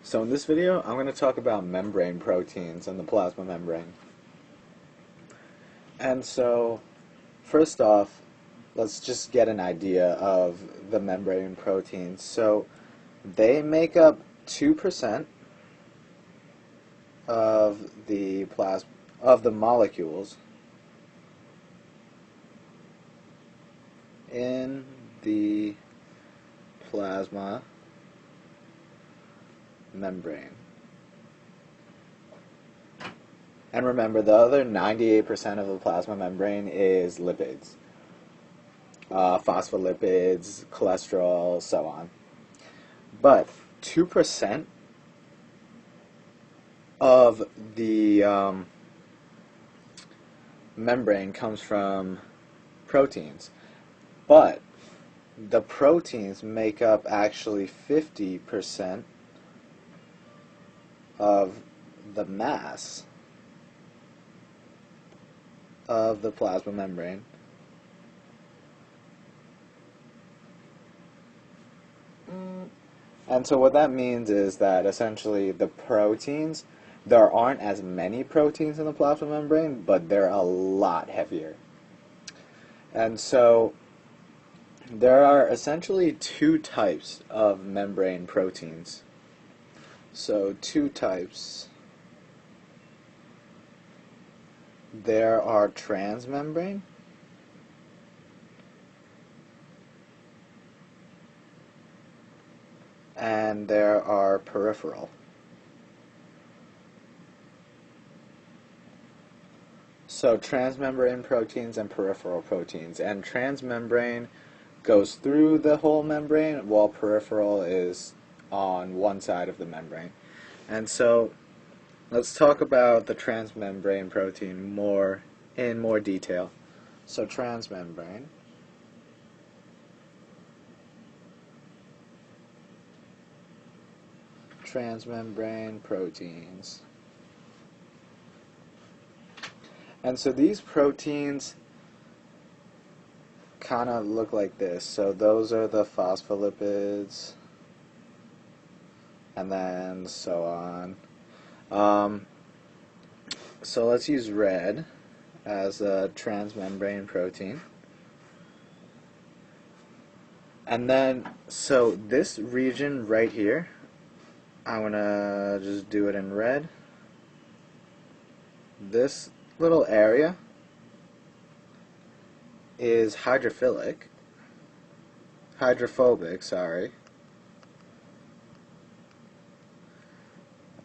So in this video, I'm going to talk about membrane proteins and the plasma membrane. And so, first off, let's just get an idea of the membrane proteins. So, they make up 2% of the molecules in the plasma membrane. And remember, the other 98% of the plasma membrane is lipids, phospholipids, cholesterol, so on. But 2% of the membrane comes from proteins. But the proteins make up actually 50% of the mass of the plasma membrane. And so what that means is that essentially the proteins, there aren't as many proteins in the plasma membrane, but they're a lot heavier. And so there are essentially two types of membrane proteins. So two types. There are transmembrane and there are peripheral. So transmembrane proteins and peripheral proteins. And transmembrane goes through the whole membrane while peripheral is on one side of the membrane. And so let's talk about the transmembrane protein in more detail. So transmembrane proteins. And so these proteins kind of look like this. So those are the phospholipids, and then so on. So let's use red as a transmembrane protein. And then, so this region right here, I'm going to just do it in red. This little area is hydrophobic,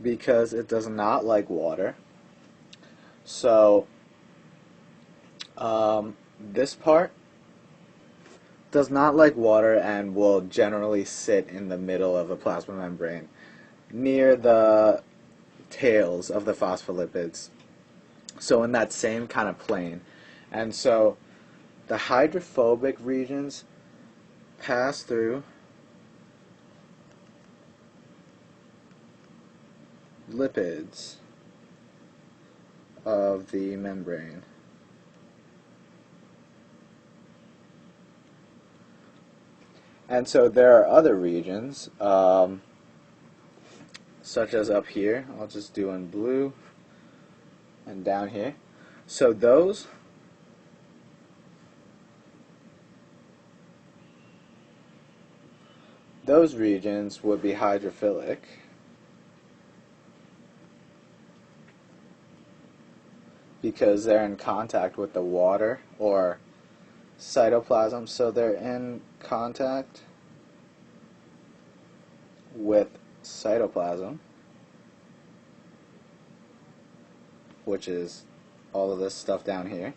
because it does not like water. So this part does not like water and will generally sit in the middle of a plasma membrane, near the tails of the phospholipids. So in that same kind of plane. And so the hydrophobic regions pass through lipids of the membrane. And so there are other regions, such as up here. I'll just do in blue, and down here. So those regions would be hydrophilic, because they're in contact with the water or cytoplasm. So they're in contact with cytoplasm, which is all of this stuff down here,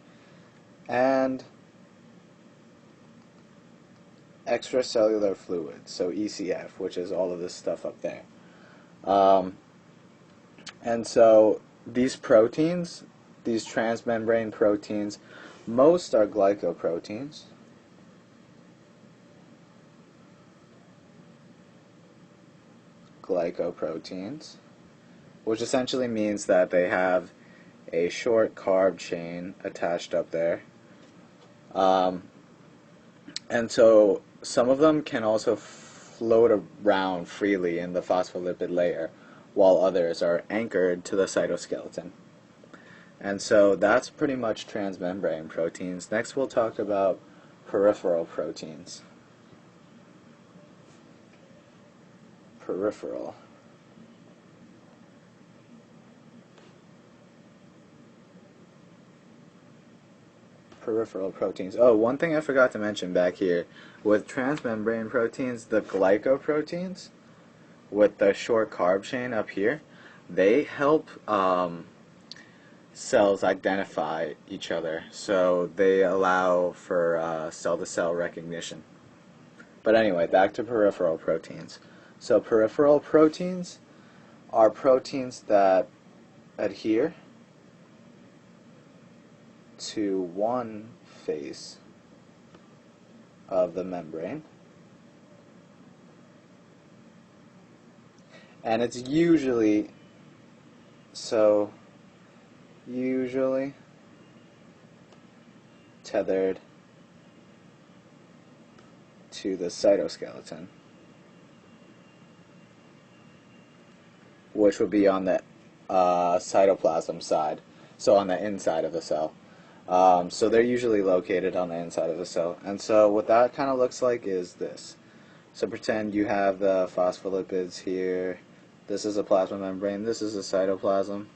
and extracellular fluid, so ECF, which is all of this stuff up there. And so these proteins, these transmembrane proteins, most are glycoproteins. Which essentially means that they have a short carb chain attached up there. And so some of them can also float around freely in the phospholipid layer, while others are anchored to the cytoskeleton. And so that's pretty much transmembrane proteins. Next we'll talk about peripheral proteins. Peripheral. Peripheral proteins. Oh, one thing I forgot to mention back here. With transmembrane proteins, the glycoproteins, with the short carb chain up here, they help cells identify each other. So they allow for cell-to-cell recognition. But anyway, back to peripheral proteins. So peripheral proteins are proteins that adhere to one face of the membrane, and it's usually tethered to the cytoskeleton, which would be on the cytoplasm side, so on the inside of the cell. So they're usually located on the inside of the cell. And so what that kind of looks like is this. So pretend you have the phospholipids here. This is a plasma membrane. This is a cytoplasm.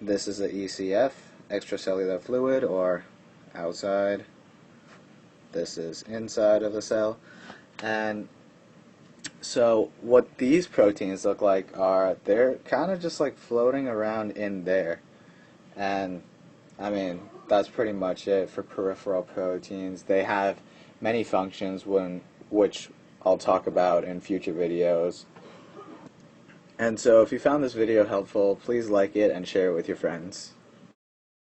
This is the ECF, extracellular fluid, or outside. This is inside of the cell. And so what these proteins look like are, they're kind of just like floating around in there. And I mean, that's pretty much it for peripheral proteins. They have many functions, which I'll talk about in future videos. And so if you found this video helpful, please like it and share it with your friends.